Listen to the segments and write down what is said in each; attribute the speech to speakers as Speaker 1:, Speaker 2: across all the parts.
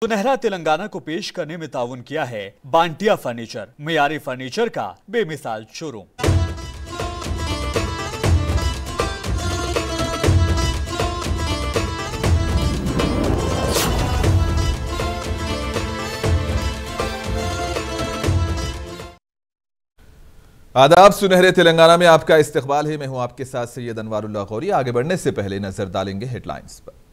Speaker 1: सुनहरा तेलंगाना को पेश करने में ताउन किया है बांटिया फर्नीचर, मियारी फर्नीचर का बेमिसाल शोरूम।
Speaker 2: आदाब, सुनहरे तेलंगाना में आपका इस्तकबाल है। मैं हूं आपके साथ सैयद अनवारुल्लाह गौरी। आगे बढ़ने से पहले नजर डालेंगे हेडलाइंस पर।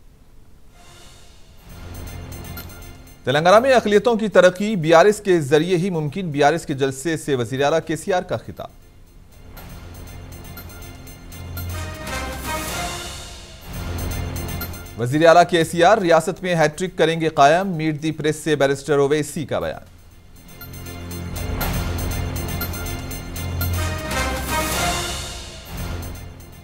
Speaker 2: तेलंगाना में अक़लियतों की तरक्की बीआरएस के जरिए ही मुमकिन, बीआरएस के जलसे से वज़ीर आला केसीआर का खिताब। वज़ीर आला केसीआर रियासत में हैट्रिक करेंगे कायम, मीट दी प्रेस से बैरिस्टर ओवैसी का बयान।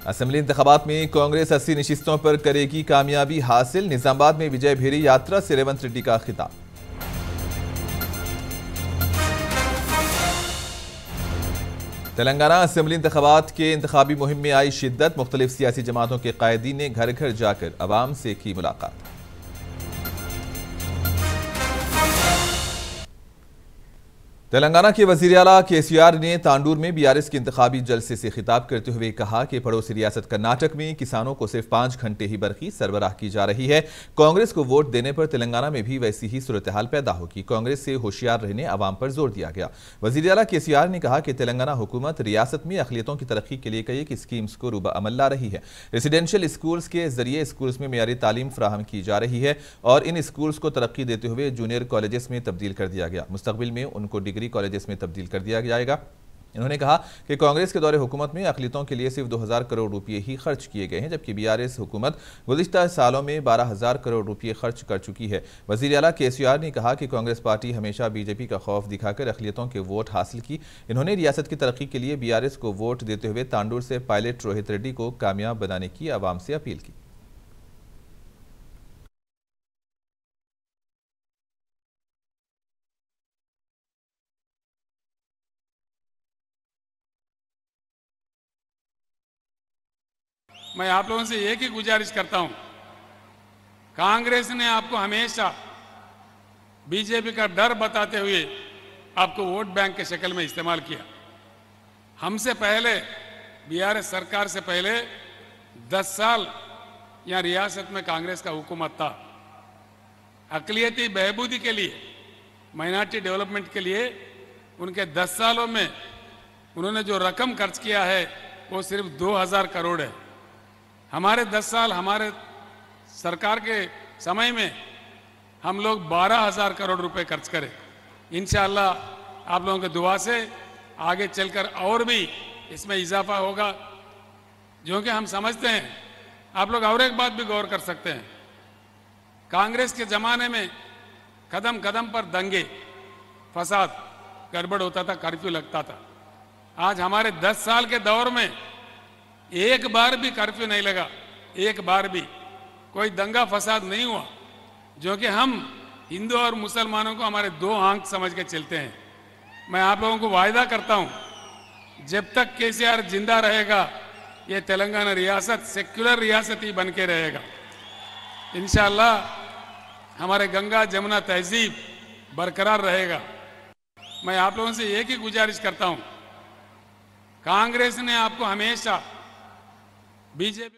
Speaker 2: असेंबली इंतखाबात में कांग्रेस 80 नशिस्तों पर करेगी कामयाबी हासिल, निजामाबाद में विजय भेरी यात्रा से रेवंत रेड्डी का खिताब। तेलंगाना असेंबली इंतखाबात के इंतखाबी मुहिम में आई शिद्दत, मुख्तलिफ सियासी जमातों के कायदीन ने घर घर जाकर अवाम से की मुलाकात। तेलंगाना के वज़ीर आला केसीआर ने तांडूर में बीआरएस के इंतखाबी जलसे से खिताब करते हुए कहा कि पड़ोसी रियासत कर्नाटक में किसानों को सिर्फ 5 घंटे ही बरखी सरबराह की जा रही है। कांग्रेस को वोट देने पर तेलंगाना में भी वैसी ही सूरत हाल पैदा होगी। कांग्रेस से होशियार रहने अवाम पर जोर दिया गया। वज़ीर आला केसीआर ने कहा कि तेलंगाना हुकूमत रियासत में अक़लियतों की तरक्की के लिए कई स्कीम्स को रूबा अमल ला रही है। रेसिडेंशियल स्कूल्स के जरिए स्कूल्स में मियारी तालीम फराहम की जा रही है और इन स्कूल्स को तरक्की देते हुए जूनियर कॉलेजेस में तब्दील कर दिया गया। मुस्तकबिल में उनको डिग्री कॉलेजेस में तब्दील कर दिया जाएगा। इन्होंने कहा कि कांग्रेस के दौरे हुकूमत में अक़लियतों के लिए सिर्फ 2000 करोड़ रुपये ही खर्च किए गए हैं, जबकि बीआरएस हुकूमत गुज़िश्ता सालों में 12000 करोड़ रुपये खर्च कर चुकी है। वज़ीर आला केसीआर ने कहा कि कांग्रेस पार्टी हमेशा बीजेपी का खौफ दिखाकर अक़लियतों के वोट हासिल की। इन्होंने रियासत की तरक्की के लिए बीआरएस को वोट देते हुए तांडूर से पायलट रोहित रेड्डी को कामयाब बनाने की आवाम से अपील की।
Speaker 3: मैं आप लोगों से एक ही गुजारिश करता हूं, कांग्रेस ने आपको हमेशा बीजेपी का डर बताते हुए आपको वोट बैंक के शक्ल में इस्तेमाल किया। हमसे पहले बीआरएस सरकार से पहले 10 साल यहां रियासत में कांग्रेस का हुकूमत था। अक़लियती बहबूदी के लिए, माइनॉरिटी डेवलपमेंट के लिए उनके 10 सालों में उन्होंने जो रकम खर्च किया है वो सिर्फ 2000 करोड़ है। हमारे 10 साल हमारे सरकार के समय में हम लोग 12000 करोड़ रुपए खर्च करें। इंशाअल्लाह आप लोगों की दुआ से आगे चलकर और भी इसमें इजाफा होगा, जो कि हम समझते हैं। आप लोग और एक बात भी गौर कर सकते हैं, कांग्रेस के ज़माने में कदम कदम पर दंगे फसाद गड़बड़ होता था, कर्फ्यू लगता था। आज हमारे 10 साल के दौर में एक बार भी कर्फ्यू नहीं लगा, एक बार भी कोई दंगा फसाद नहीं हुआ, जो कि हम हिंदू और मुसलमानों को हमारे 2 आंख समझ के चलते हैं। मैं आप लोगों को वायदा करता हूं, जब तक केसीआर जिंदा रहेगा ये तेलंगाना रियासत सेक्युलर रियासत ही बन के रहेगा। इंशाअल्लाह हमारे गंगा जमुना तहजीब बरकरार रहेगा। मैं आप लोगों से एक ही गुजारिश करता हूं, कांग्रेस ने आपको हमेशा बीजेपी।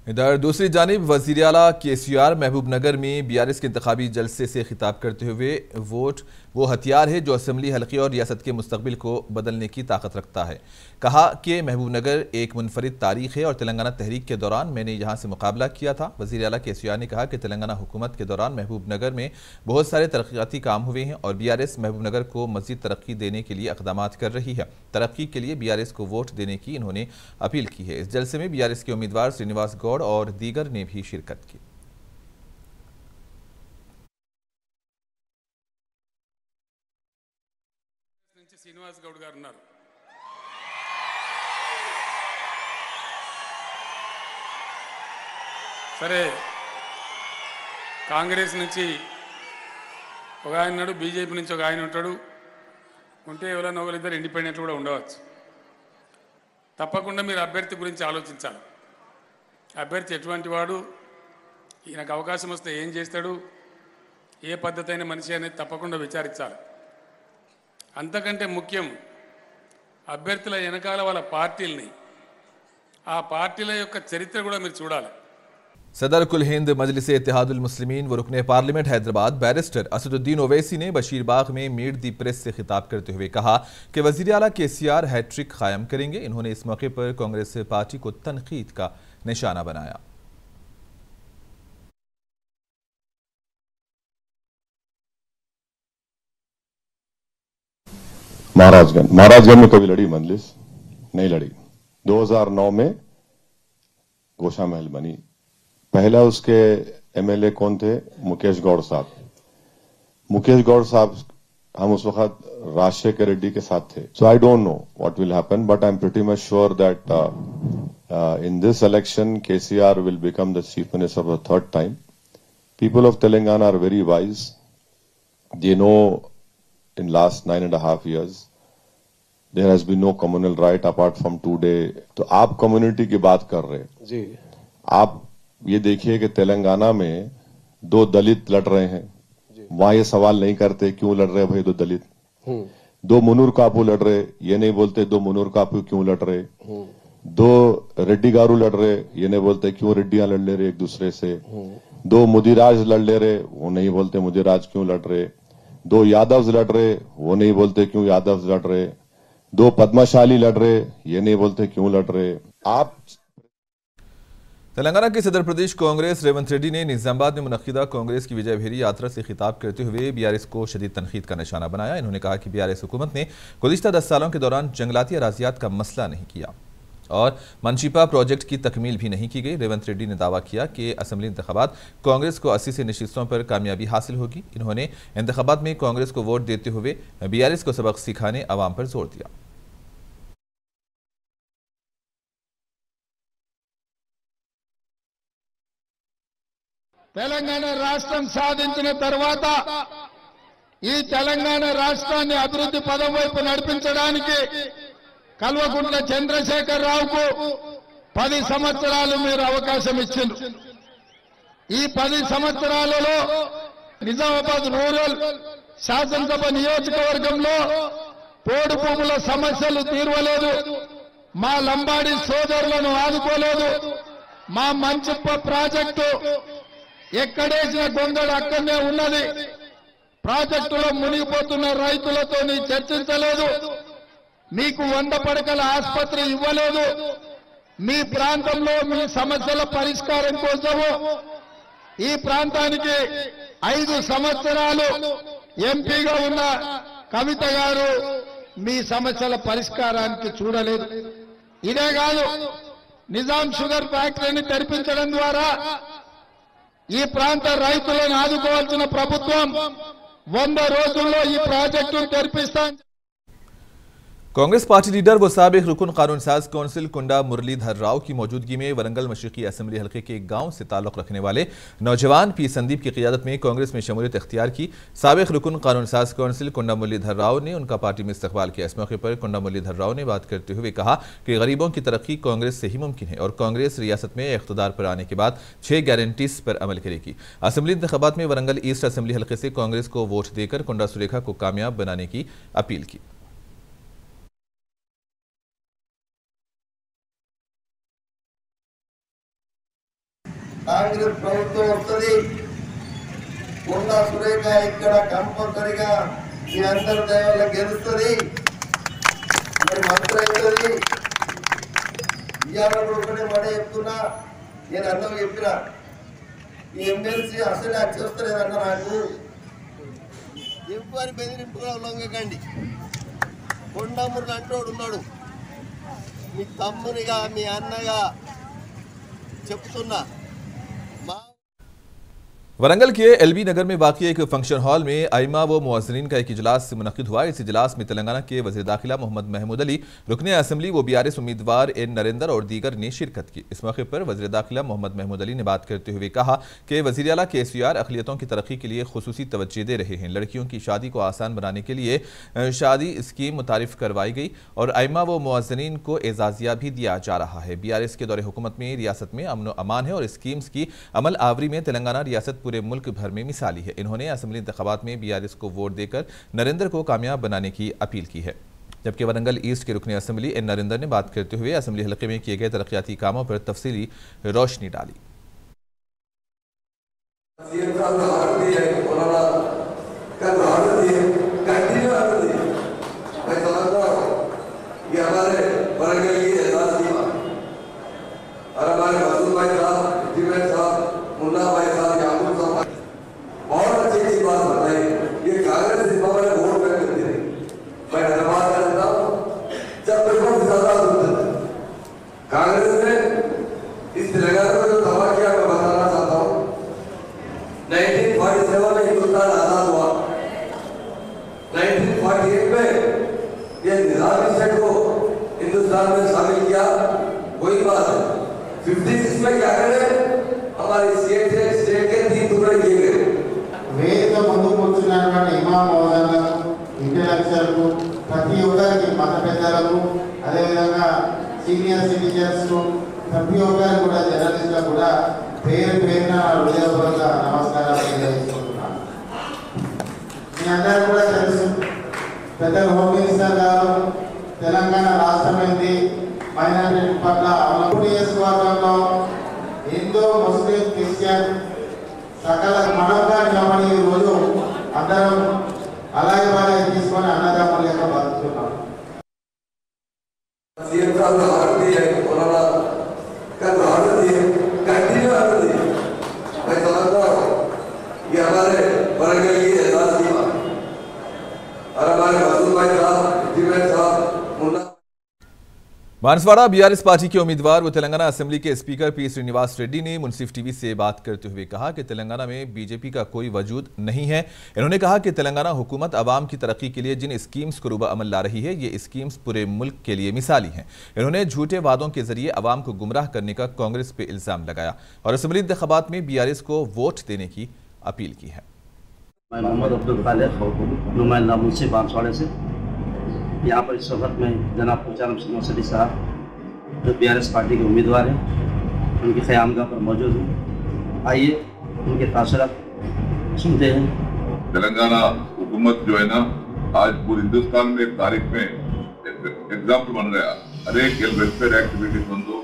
Speaker 2: इधर दूसरी जानिब वज़ीर आला केसीआर महबूब नगर में बीआरएस के इंतखाबी जलसे से खिताब करते हुए वोट वो हथियार है जो असेंबली हल्के और रियासत के मुस्तकबिल को बदलने की ताकत रखता है। कहा कि महबूब नगर एक मुनफरिद तारीख है और तेलंगाना तहरीक के दौरान मैंने यहाँ से मुकाबला किया था। वज़ीर आला केसीआर ने कहा कि तेलंगाना हुकूमत के दौरान महबूब नगर में बहुत सारे तरक्याती काम हुए हैं और बीआरएस महबूब नगर को मज़ीद तरक्की देने के लिए इक़दामात कर रही है। तरक्की के लिए बीआरएस को वोट देने की इन्होंने अपील की है। इस जलसे में बीआरएस के उम्मीदवार श्रीनिवास गौड़ और दीगर ने भी शिरकत की।
Speaker 3: శ్రీనివాస్ గౌడ్ గారు ఉన్నారు. సరే, కాంగ్రెస్ నుంచి ఒక ఆయన ఉన్నాడు, బీజేపీ నుంచి ఒక ఆయన ఉంటాడు, ఉంటే ఎవరైనా ఒకరిద్దరు ఇండిపెండెంట్ కూడా ఉండవచ్చు. తప్పకుండా మీరు అభ్యర్థి గురించి ఆలోచించాలి. అభ్యర్థి ఎటువంటి వాడు, ఈయనకు అవకాశం వస్తే ఏం చేస్తాడు, ఏ పద్ధతి అయిన మనిషి అనేది తప్పకుండా విచారించాలి. అంతకంటే ముఖ్యం అభ్యర్థుల వెనకాల వాళ్ళ పార్టీల్ని, ఆ పార్టీల యొక్క చరిత్ర కూడా మీరు చూడాలి.
Speaker 2: सदर कुल हिंद मजलिस इत्तेहादुल मुस्लिमीन व रुकने पार्लियामेंट हैदराबाद बैरिस्टर असदुद्दीन ओवैसी ने बशीरबाग में मीट दी प्रेस से खिताब करते हुए कहा कि वज़ीर आला केसीआर हैट्रिक कायम करेंगे। इन्होंने इस मौके पर कांग्रेस पार्टी को तनकीद का निशाना बनाया।
Speaker 4: महाराजगंज में कभी लड़ी मजलिस नहीं लड़ी। 2009 में गोशा महल बनी। पहला उसके एमएलए कौन थे? मुकेश गौड़ साहब। मुकेश गौड़ साहब हम उस वक्त राजशेखर रेड्डी के साथ थे। So I don't know what will happen, but I am pretty much sure that in this election KCR will become the chief minister for the third time. People of Telangana are very wise. They know in last 9.5 years there has been no communal right apart from 2 days. तो आप community की बात कर रहे जी. आप ये देखिए कि तेलंगाना में 2 दलित लड़ रहे हैं, वहां ये सवाल नहीं करते क्यों लड़ रहे भाई 2 दलित. 2 मुनूर कापू लड़ रहे, ये नहीं बोलते 2 मुनूर कापू क्यों लड़ रहे. 2 रेड्डी गारू लड़ रहे, ये नहीं बोलते क्यों रेड्डियां लड़ ले रहे एक दूसरे से. 2 मुदिराज लड़ ले रहे, वो नहीं बोलते मुदिराज क्यों लड़ रहे. 2 यादव लड़ रहे, वो नहीं बोलते क्यों यादव लड़ रहे. 2 पद्मशाली लड़ रहे, ये नहीं बोलते क्यों लड़ रहे. आप
Speaker 2: तेलंगाना के सदर प्रदेश कांग्रेस रेवंत रेड्डी ने निजामाबाद में मुनक्किदा कांग्रेस की विजय भेरी यात्रा से खिताब करते हुए बीआरएस को शदीद तनकीद का निशाना बनाया। इन्होंने कहा कि बीआरएस हुकूमत ने गुज़िश्ता 10 सालों के दौरान जंगलाती अराजियात का मसला नहीं किया और मनशीपा प्रोजेक्ट की तकमील भी नहीं की गई। रेवंत रेड्डी ने दावा किया कि असम्बली इंतखाबात कांग्रेस को 80 से नशिस्तों पर कामयाबी हासिल होगी। इन्होंने इंतखाबात में कांग्रेस को वोट देते हुए बीआरएस को सबक सिखाने अवाम पर जोर दिया।
Speaker 5: తెలంగాణ రాష్ట్రం సాధించిన తర్వాత ఈ తెలంగాణ రాష్ట్రాన్ని అభివృద్ధి పదం వైపు నడిపించడానికి కల్వకుంట్ల చంద్రశేఖర్ రావుకు 10 సంవత్సరాలు మీరు అవకాశం ఇచ్చిండ్రు. ఈ 10 సంవత్సరాలలో నిజామాబాద్ రూరల్ శాసనసభ నియోజకవర్గంలో పోడు భూముల సమస్యలు తీర్వలేదు, మా లంబాడి సోదరులను ఆదుకోలేదు, మా మంచిప్ప ప్రాజెక్టు ఎక్కడేసిన గొంగడు అక్కడనే ఉన్నది, ప్రాజెక్టులో మునిగిపోతున్న రైతులతో చర్చించలేదు, మీకు 100 పడకల ఆసుపత్రి ఇవ్వలేదు, మీ ప్రాంతంలో మీ సమస్యల పరిష్కారం కోసము ఈ ప్రాంతానికి 5 సంవత్సరాలు ఎంపీగా ఉన్న కవిత గారు మీ సమస్యల పరిష్కారానికి చూడలేదు. ఇదే కాదు, నిజాం షుగర్ ఫ్యాక్టరీని తెరిపించడం ద్వారా ఈ ప్రాంత రైతులను ఆదుకోవాల్సిన ప్రభుత్వం 100 రోజుల్లో ఈ ప్రాజెక్టును తెరిపిస్తాం.
Speaker 2: कांग्रेस पार्टी लीडर व साबिक रुकन कानून साज कौंसिल कुंडा मुरलीधर राव की मौजूदगी में वरंगल मशरिकी असेंबली हल्के के गांव से ताल्लुक रखने वाले नौजवान पी संदीप की क़ियादत में कांग्रेस में शमूलियत इख्तियार की। साबिक रुकन कानून साज कौंसिल कुंडा मुरलीधर राव ने उनका पार्टी में इस्तकबाल किया। इस मौके पर कुंडा मुरलीधर राव ने बात करते हुए कहा कि गरीबों की तरक्की कांग्रेस से ही मुमकिन है और कांग्रेस रियासत में इख्तिदार पर आने के बाद 6 गारंटीज पर अमल करेगी। असेंबली इंतखाबात में वरंगल ईस्ट असेंबली हल्के से कांग्रेस को वोट देकर कुंडा सुलेखा को कामयाब बनाने की अपील की।
Speaker 6: కాంగ్రెస్ ప్రభుత్వం వస్తుంది, కొండా సురేఖ ఇక్కడ కంపల్సరిగా మీ అందరి దయవల్ల గెలుస్తుంది, మరి మంత్రి అవుతుంది. ఇవాళ ఒకటే మాట చెప్తున్నా, నేను అందరూ చెప్పిన ఈ ఎమ్మెల్సీ అసలు నాకు చేస్తలేదన్న, నాకు ఎవరి బెదిరింపుగా ఉల్లంఘకండి. కొండమురు అంటోడు ఉన్నాడు, మీ తమ్మునిగా మీ అన్నగా చెప్తున్నా.
Speaker 2: वरंगल के एलबी नगर में वाक़ई एक फंक्शन हॉल में आइमा व मुअज़्ज़िनीन का एक इजलास मुनक़िद हुआ। इस इजलास में तेलंगाना के वज़ीर दाखिला मोहम्मद महमूद अली, रुकने असेंबली व बीआरएस उम्मीदवार एन नरेंद्र और दीगर ने शिरकत की। इस मौके पर वज़ीर दाखिला मोहम्मद महमूद अली ने बात करते हुए कहा कि वज़ीर आला केसीआर अक़लियतों की तरक्की के लिए खुसूसी तवज्जो दे रहे हैं। लड़कियों की शादी को आसान बनाने के लिए शादी स्कीम मुतारिफ करवाई गई और आइमा व मुअज़्ज़िनीन को एजाज़िया भी दिया जा रहा है। बीआरएस के दौरे हुकूमत में रियासत में अमन व अमान है और स्कीम्स की अमल आवरी में तेलंगाना रियासत पूरे मुल्क भर में मिसाली है। इन्होंने असेंबली इंतखाबात में BRS को वोट देकर नरेंद्र को कामयाब बनाने की अपील की है। जबकि वरंगल ईस्ट के रुकने असेंबली N नरेंद्र ने बात करते हुए असेंबली हलके में किए गए तरक्याती कामों पर तफसीली रोशनी डाली।
Speaker 6: कांग्रेस ने इस तेलंगाना में जो दावा किया मैं बताना चाहता हूँ। 1947 में हिंदुस्तान आजाद हुआ। 1948 में ये निजामी स्टेट को हिंदुस्तान में शामिल किया, वही बात है। 56 में क्या करें, हमारे स्टेट के 3 टुकड़े किए गए।
Speaker 5: వేదిక ముందు కూర్చున్నటువంటి ఇమాం మౌలానాలకు, ఇంటలెక్చువల్కు, ప్రతి ఒక్కరికి మత పెద్దలకు, అదేవిధంగా సీనియర్ సిటిజన్స్ ప్రతి ఒక్కరికి కూడా జర్నలిస్టులకు కూడా పేరు పేరున హృదయపూర్వక నమస్కారాలు తెలియజేసుకుంటున్నాను. మీ అందరూ కూడా తెలుసు, పెద్దలు హోమ్ మినిస్టర్ గారు తెలంగాణ రాష్ట్రమైంది మైనారిటీ పట్ల అవలంబన నియోజకవర్గంలో హిందూ, ముస్లిం, క్రిస్టియన్ సకల మనంగా నిలబడి ఈరోజు అందరం అలాగే వాళ్ళకి తీసుకొని అన్నదమ్ముల లెక్క బతుకుతున్నాం.
Speaker 2: बांसवाड़ा BRS पार्टी के उम्मीदवार व तेलंगाना असेंबली के स्पीकर P श्रीनिवास रेड्डी ने मुंसिफ टीवी से बात करते हुए कहा कि तेलंगाना में बीजेपी का कोई वजूद नहीं है। इन्होंने कहा कि तेलंगाना हुकूमत आवाम की तरक्की के लिए जिन स्कीम्स को रूबा अमल ला रही है, ये स्कीम्स पूरे मुल्क के लिए मिसाली हैं। इन्होंने झूठे वादों के जरिए आवाम को गुमराह करने का कांग्रेस पे इल्जाम लगाया और असेंबली इंतखाबात में BRS को वोट देने की अपील की है।
Speaker 7: मैं मोहम्मद अब्दुल खालिद, नुमाइंदा मुंसिफ बांसवाड़े से यहाँ पर इस वक्त में जनाब पूचाराम सिंह मौसली साहब जो BRS पार्टी के उम्मीदवार हैं, उनकी क़यामगाह पर मौजूद हूँ। आइए उनके तासुरात सुनते हैं।
Speaker 8: तेलंगाना हुकूमत जो है ना, आज पूरे हिंदुस्तान में एक तारीख में एग्जाम्पल बन गया। हर एक वेलफेयर एक्टिविटीज होंदो,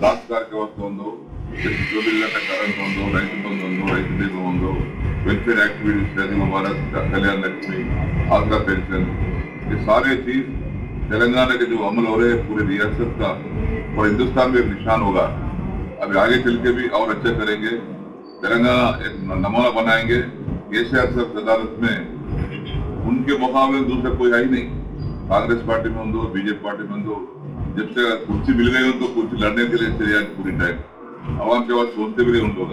Speaker 8: राजगार के वक्त होंदो, करंट होंदो, रैत बंद होंदो, रैत बीमा होंदो, वेलफेयर एक्टिविटीज शादी मुबारक, कल्याण लक्ष्मी, आशा पेंशन, ये सारे चीज तेलंगाना के जो अमल हो रहे हैं पूरे रियासत का और हिंदुस्तान में एक निशान होगा। अभी आगे चल के भी और अच्छा करेंगे। तेलंगाना एक नमूना बनाएंगे। KCR साहब अदालत में उनके मुकाबले दूसरा कोई है ही नहीं। कांग्रेस पार्टी में होंदो, BJP पार्टी में होंदो, जब से कुर्सी मिल गई उनको कुर्सी लड़ने के लिए चलिए पूरी टाइम आवाम के बाद सुनते भी नहीं उनको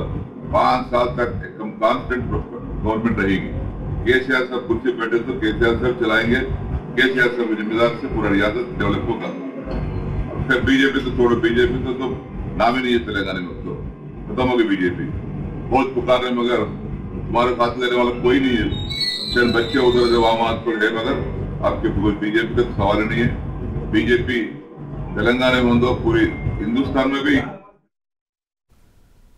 Speaker 8: 5 साल तक एकदम कांस्टेंट गवर्नमेंट रहेगी। KCR साहब कुर्सी बैठे तो KCR साहब चलाएंगे। KCR साहब जिम्मेदार से पूरा रियासत डेवलप होगा। फिर बीजेपी तो छोड़ो, बीजेपी तो नाम ही नहीं है तेलंगाना में, तो खत्म होगी बीजेपी। बहुत पुकार रहे मगर तुम्हारे साथ लेने वाला कोई नहीं है। चल बच्चे उधर जब आम आदमी है मगर आपके बीजेपी का सवाल नहीं है। बीजेपी तेलंगाना में होंदो, पूरी हिंदुस्तान में भी।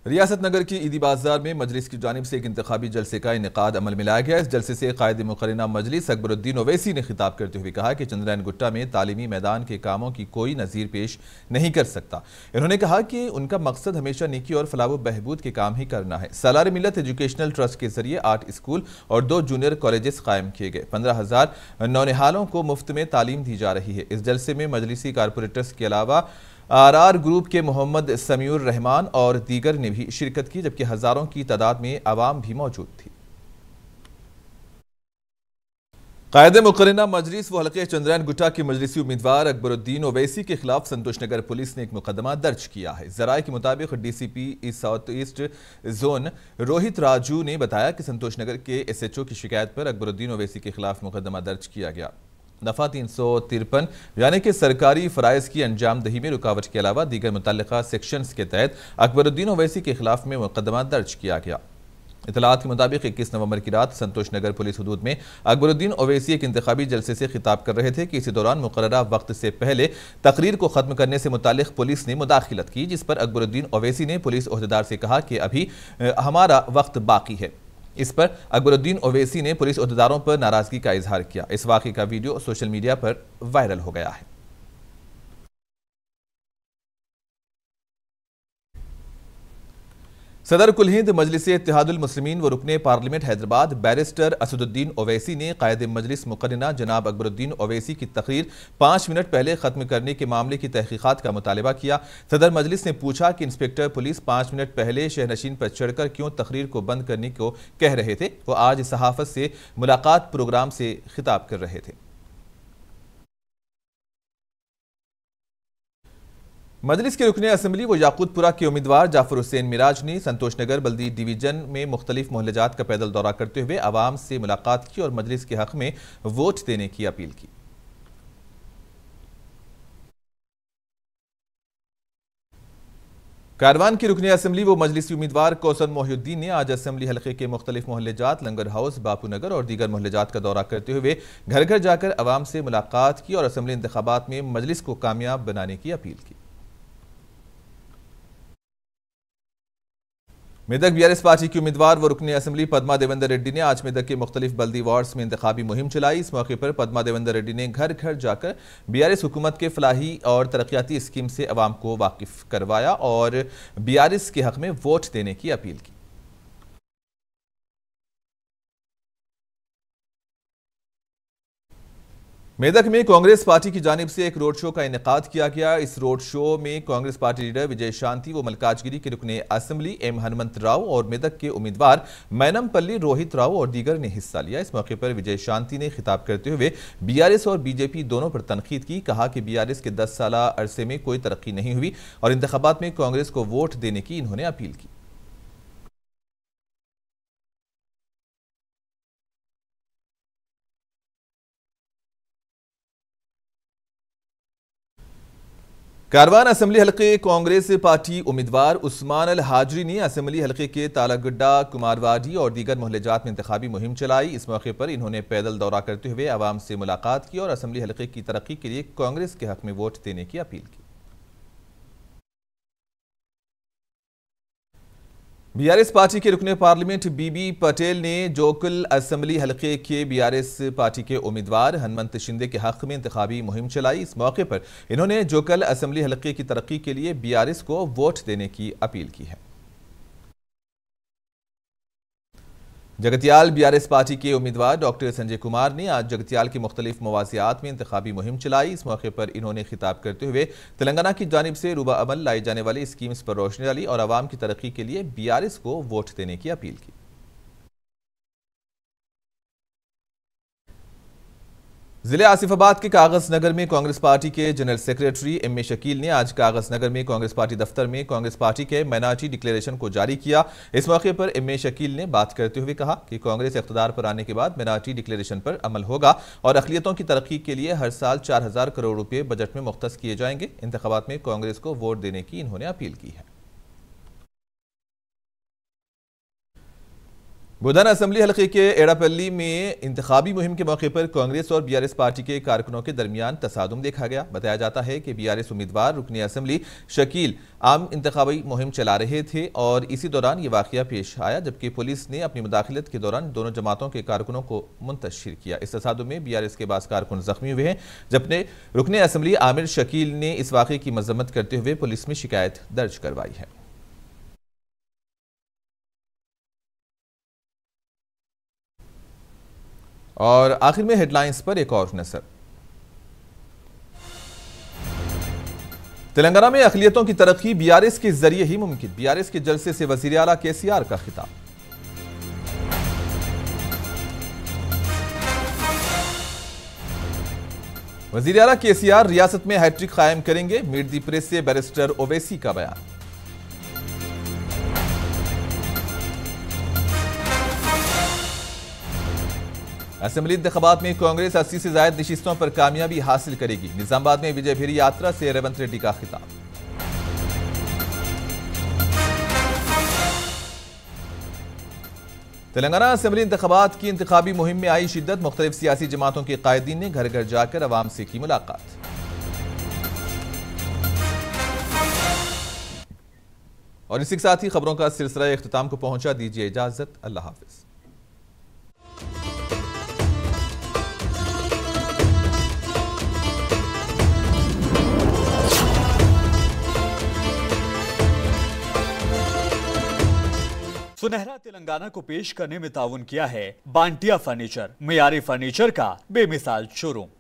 Speaker 2: रियासत नगर की ईदी बाजार में मजलिस की जानिब से एक इंतखाबी जलसे का इनेकाद अमल में लाया गया। इस जलसे से कायद मुकर्रिना मजलिस अकबरुद्दीन ओवैसी ने खिताब करते हुए कहा कि चंद्रयान गुट्टा में तालीमी मैदान के कामों की कोई नज़ीर पेश नहीं कर सकता। इन्होंने कहा कि उनका मकसद हमेशा नेकी और फलाह व बहबूद के काम ही करना है। सालार मिल्लत एजुकेशनल ट्रस्ट के जरिए 8 स्कूल और 2 जूनियर कॉलेजेस कायम किए गए। 15,000 नौनिहालों को मुफ्त में तालीम दी जा रही है। इस जलसे में मजलिसी कारपोरेटर्स के अलावा RR ग्रुप के मोहम्मद समीउर रहमान और दीगर ने भी शिरकत की, जबकि हजारों की तादाद में आवाम भी मौजूद थी। कायद मुकर्रिना मजलिस व हल्के चंद्रयान गुट्टा के मजलिसी उम्मीदवार अकबरुद्दीन ओवैसी के खिलाफ संतोष नगर पुलिस ने एक मुकदमा दर्ज किया है। जराये के मुताबिक DCP south east zone Rohit Raju ने बताया कि संतोष नगर के SHO की शिकायत पर अकबरुद्दीन ओवैसी के खिलाफ मुकदमा दर्ज किया गया। दफा 353 यानी कि सरकारी फ़राइज़ की अंजाम दही में रुकावट के अलावा दीगर मुतल्लिका सेक्शंस के तहत अकबरुद्दीन ओवैसी के खिलाफ में मुकदमा दर्ज किया गया। इतलात के मुताबिक 21 नवंबर की रात संतोष नगर पुलिस हुदूद में अकबरुद्दीन ओवैसी एक इंतखाबी जलसे से खिताब कर रहे थे कि इसी दौरान मुकर्ररा वक्त से पहले तकरीर को खत्म करने से मुतालिक पुलिस ने मुदाखिलत की, जिस पर अकबरुद्दीन ओवैसी ने पुलिस ओहदेदार से कहा कि अभी हमारा वक्त बाकी है। इस पर अकबरुद्दीन ओवैसी ने पुलिस ओहदेदारों पर नाराजगी का इजहार किया। इस वाक़े का वीडियो सोशल मीडिया पर वायरल हो गया है। सदर कुल हिंद मजलिस इत्तेहादुल मुस्लिमीन व रुकने पार्लियामेंट हैदराबाद बैरिस्टर असदुद्दीन ओवैसी ने कायद मजलिस मुकर्रिना जनाब अकबरुद्दीन ओवैसी की तकरीर 5 मिनट पहले खत्म करने के मामले की तहकीकात का मुतालबा किया। सदर मजलिस ने पूछा कि इंस्पेक्टर पुलिस 5 मिनट पहले शहनशीन पर चढ़कर क्यों तकरीर को बंद करने को कह रहे थे। वो आज सहाफत से मुलाकात प्रोग्राम से खिताब कर रहे थे। मजलिस के रुकने असम्बली व याकूतपुरा के उम्मीदवार जाफर हुसैन मिराज ने संतोष नगर बल्दी डिवीजन में मुख्तलिफ मोहल्लेजात का पैदल दौरा करते हुए आवाम से मुलाकात की और मजलिस के हक में वोट देने की अपील की। कारवान की रुकने असम्बली व मजलिसी उम्मीदवार कौसर मोहिउद्दीन ने आज असम्बली हल्के के मुख्तलिफ मोहल्लेजात लंगर हाउस, बापू नगर और दीगर मोहल्लेजात का दौरा करते हुए घर घर जाकर आवाम से मुलाकात की और असम्बली इंतखाबात में मजलिस को कामयाब बनाने की अपील की। मेदक बीआरएस पार्टी की उम्मीदवार व रुकने असम्बली पद्मा देवेंद्र रेड्डी ने आज मेदक के मुख्तलिफ बल्दी वार्ड्स में इंतखाबी मुहिम चलाई। इस मौके पर पद्मा देवेंद्र रेड्डी ने घर घर जाकर बीआरएस हुकूमत के फलाही और तरक्याती स्कीम से अवाम को वाकिफ करवाया और बीआरएस के हक में वोट देने की अपील की। मेदक में कांग्रेस पार्टी की जानिब से एक रोड शो का इनेकाद किया गया। इस रोड शो में कांग्रेस पार्टी लीडर विजय शांति व मलकाजगिरी के रुकने असम्बली एम हनुमंत राव और मेदक के उम्मीदवार मैनमपल्ली रोहित राव और दीगर ने हिस्सा लिया। इस मौके पर विजय शांति ने खिताब करते हुए बीआरएस और बीजेपी दोनों पर तनकीद की। कहा कि बीआरएस के 10 साल अरसे में कोई तरक्की नहीं हुई और इंतखाबात में कांग्रेस को वोट देने की इन्होंने अपील की। कारवान असम्बली हल्के कांग्रेस पार्टी उम्मीदवार उस्मान अल हाजरी ने असम्बली हल्के के तालागड्डा, कुमारवाडी और दीगर मोहल्लेजात में इंतखाबी मुहिम चलाई। इस मौके पर इन्होंने पैदल दौरा करते हुए आवाम से मुलाकात की और असम्बली हल्के की तरक्की के लिए कांग्रेस के हक में वोट देने की अपील की। बीआरएस पार्टी के रुकने पार्लियामेंट बीबी पटेल ने जोकल असम्बली हल्के के बीआरएस पार्टी के उम्मीदवार हनुमंत शिंदे के हक में इंतखाबी मुहिम चलाई। इस मौके पर इन्होंने जोकल असम्बली हल्के की तरक्की के लिए बीआरएस को वोट देने की अपील की है। जगतियाल बीआरएस पार्टी के उम्मीदवार डॉक्टर संजय कुमार ने आज जगतियाल की मुख्तलिफ मवासियात में इंतखाबी मुहिम चलाई। इस मौके पर इन्होंने खिताब करते हुए तेलंगाना की जानिब से रूबा अमल लाई जाने वाली स्कीम्स पर रोशनी डाली और आवाम की तरक्की के लिए बीआरएस को वोट देने की अपील की। जिले आसिफाबाद के कागज नगर में कांग्रेस पार्टी के जनरल सेक्रेटरी एम.ए. शकील ने आज कागज नगर में कांग्रेस पार्टी दफ्तर में कांग्रेस पार्टी के माइनॉरिटी डिक्लेरेशन को जारी किया। इस मौके पर एम.ए. शकील ने बात करते हुए कहा कि कांग्रेस इख्तियार पर आने के बाद माइनॉरिटी डिक्लेरेशन पर अमल होगा और अक़लियतों की तरक्की के लिए हर साल 4,000 करोड़ रुपए बजट में मुख्तस किए जाएंगे। इंतखाबात में कांग्रेस को वोट देने की इन्होंने अपील की है। बुधन असम्बली हल्के के एड़ापल्ली में इंतखाबी मुहिम के मौके पर कांग्रेस और बीआरएस पार्टी के कारकुनों के दरमियान तसादुम देखा गया। बताया जाता है कि बीआरएस उम्मीदवार रुकनी असम्बली शकील आम इंतखाबी मुहिम चला रहे थे और इसी दौरान ये वाकया पेश आया, जबकि पुलिस ने अपनी मुदाखिलत के दौरान दोनों जमातों के कारकुनों को मुंतशिर किया। इस तसादुम में बीआरएस के बास कारकुन जख्मी हुए हैं, जबकि रुकने असम्बली आमिर शकील ने इस वाकये की मजम्मत करते हुए पुलिस में शिकायत दर्ज करवाई है। और आखिर में हेडलाइंस पर एक और नजर। तेलंगाना में अक़लियतों की तरक्की बीआरएस के जरिए ही मुमकिन। बीआरएस के जलसे से वज़ीर आला केसीआर का खिताब। वज़ीर आला केसीआर रियासत में हैट्रिक कायम करेंगे। मीट दी प्रेस से बैरिस्टर ओवैसी का बयान। असेंबली इंतखाबात में कांग्रेस 80 से ज्यादा नशिस्तों पर कामयाबी हासिल करेगी। निजामाबाद में विजय भेरी यात्रा से रेवंत रेड्डी का खिताब। तेलंगाना असेंबली इंतखाबात की इंतखाबी मुहिम में आई शिद्दत। मुख्तलिफ सियासी जमातों के कायदीन ने घर घर जाकर अवाम से की मुलाकात। और इसी के साथ ही खबरों का सिलसिला इख्तिताम को पहुंचा। दीजिए इजाजत, अल्लाह हाफिज।
Speaker 1: सुनहरा तेलंगाना को पेश करने में ताउन किया है बांटिया फर्नीचर, मियारी फर्नीचर का बेमिसाल शोरूम।